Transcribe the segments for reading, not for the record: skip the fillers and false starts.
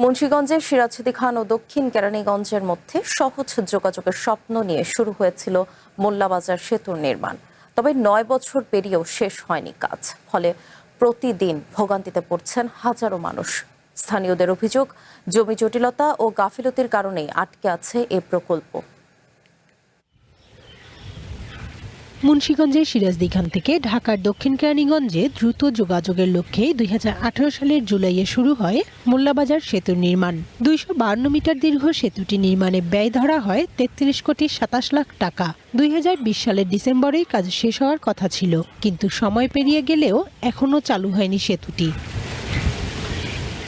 মুন্সিগঞ্জের সিরাজুদ্দিন খান ও দক্ষিণ কেরানীগঞ্জের মধ্যে সহজ যোগাযোগের স্বপ্ন নিয়ে শুরু হয়েছিল মোল্লাবাজার সেতুর নির্মাণ। তবে ৯ বছর পেরিয়েও শেষ হয়নি কাজ, ফলে প্রতিদিন ভোগান্তিতে পড়ছেন হাজারো মানুষ। স্থানীয়দের অভিযোগ, জমি জটিলতা ও গাফিলতির কারণেই আটকে আছে এ প্রকল্প। মুন্সিগঞ্জের সিরাজুদ্দিন খান থেকে ঢাকার দক্ষিণ কেরানীগঞ্জে দ্রুত যোগাযোগের লক্ষ্যে ২০১৮ সালের জুলাইয়ে শুরু হয় মোল্লাবাজার সেতুর নির্মাণ। ২৫২ মিটার দীর্ঘ সেতুটি নির্মাণে ব্যয় ধরা হয় ৩৩ কোটি ২৭ লাখ টাকা। ২০২০ সালের ডিসেম্বরেই কাজ শেষ হওয়ার কথা ছিল, কিন্তু সময় পেরিয়ে গেলেও এখনও চালু হয়নি সেতুটি।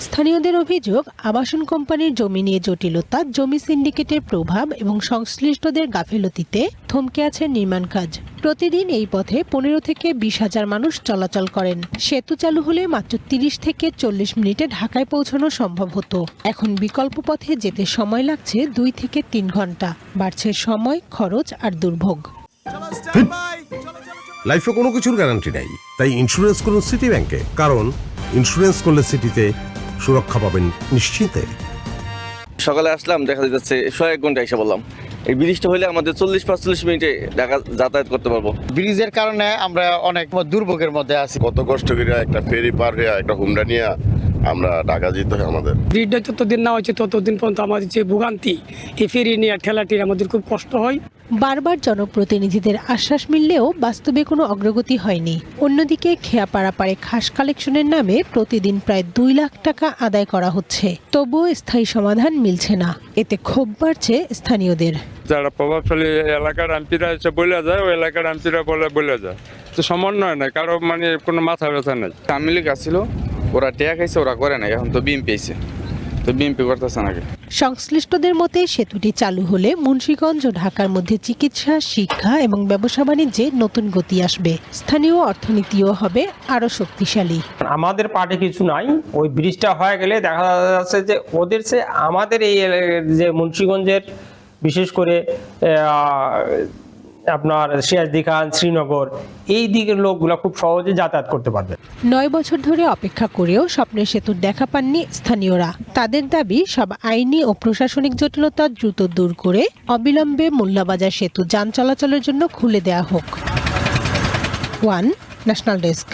স্থানীয়দের অভিযোগ, আবাসন কোম্পানির জমি নিয়ে জটিলতা, জমি সিন্ডিকেটের প্রভাব এবং সংশ্লিষ্টদের গাফিলতিতে থমকে আছে নির্মাণ কাজ। প্রতিদিন এই পথে ১৫ থেকে ২০ হাজার মানুষ চলাচল করেন। সেতু চালু হলে মাত্র ৩০ থেকে ৪০ মিনিটে ঢাকায় পৌঁছানো সম্ভব হতো। এখন বিকল্প পথে যেতে সময় লাগছে ২ থেকে ৩ ঘন্টা। বাড়ছে সময়, খরচ আর দুর্ভোগ। লাইফে কোনো কিছুর গ্যারান্টি নাই, তাই ইন্স্যুরেন্স করুন সিটি ব্যাংকে। কারণ ইন্স্যুরেন্স করলে সিটিতে সুরক্ষা পাবেন নিশ্চিন্তে। সকালে আসলাম, দেখা যাচ্ছে ১০০ ঘন্টা এসে বললাম। এই ব্রিজটা হলে আমাদের ৪০-৪৫ মিনিটে ঢাকা যাতায়াত করতে পারবো। ব্রিজের কারণে আমরা অনেক দুর্ভোগের মধ্যে আছি। কত কষ্ট করে একটা ফেরি পার হয়ে একটা হুন্ডা নিয়ে আমরা ঢাকা যেতে হয়। আমাদের ব্রিজটা যতদিন না হচ্ছে ততদিন পর্যন্ত আমাদের যে ভোগান্তি, এই ফেরি নিয়ে ঠেলাটির আমাদের খুব কষ্ট হয়। বারবার জনপ্রতিনিধিদের আশ্বাস মিললেও বাস্তবে কোনো অগ্রগতি হয়নি। অন্যদিকে খেয়াপাড়াপাড়ে খাস কালেকশনের নামে প্রতিদিন প্রায় ২ লাখ টাকা আদায় করা হচ্ছে, তবুও স্থায়ী সমাধান মিলছে না। এতে ক্ষোভ বাড়ছে স্থানীয়দের। যারা প্রভাবশালী এলাকার এমপিরা এসে বলে যায়, ওই এলাকার এমপিরা বলে যায়, তো সমন্বয় নাই, কারো কোনো মাথা ব্যথা নাই। আওয়ামী লীগ আসছিল, ওরা টেয়া খাইছে, ওরা করে নাই। এখন তো বিএনপি আইছে, তো বিএনপি করতেছে নাকি। সংশ্লিষ্টদের মতে সেতুটি চালু হলে মুন্সিগঞ্জ ও ঢাকার মধ্যে চিকিৎসা, শিক্ষা এবং ব্যবসা বাণিজ্যে নতুন গতি আসবে। স্থানীয় অর্থনীতিও হবে আরো শক্তিশালী। আমাদের পার্টি কিছু নাই, ওই ব্রিজটা হয়ে গেলে দেখা যাচ্ছে যে ওদের সে আমাদের এই যে মুন্সিগঞ্জের বিশেষ করে আপনার সিরাজুদ্দিন খান, শ্রীনগর, এই দিকের লোকগুলো খুব সহজে যাতায়াত করতে পারবে। ৯ বছর ধরে অপেক্ষা করেও স্বপ্নের সেতুর দেখা পাননি স্থানীয়রা। তাদের দাবি, সব আইনি ও প্রশাসনিক জটিলতা দ্রুত দূর করে অবিলম্বে মোল্লাবাজার সেতু যান চলাচলের জন্য খুলে দেয়া হোক। One national desk.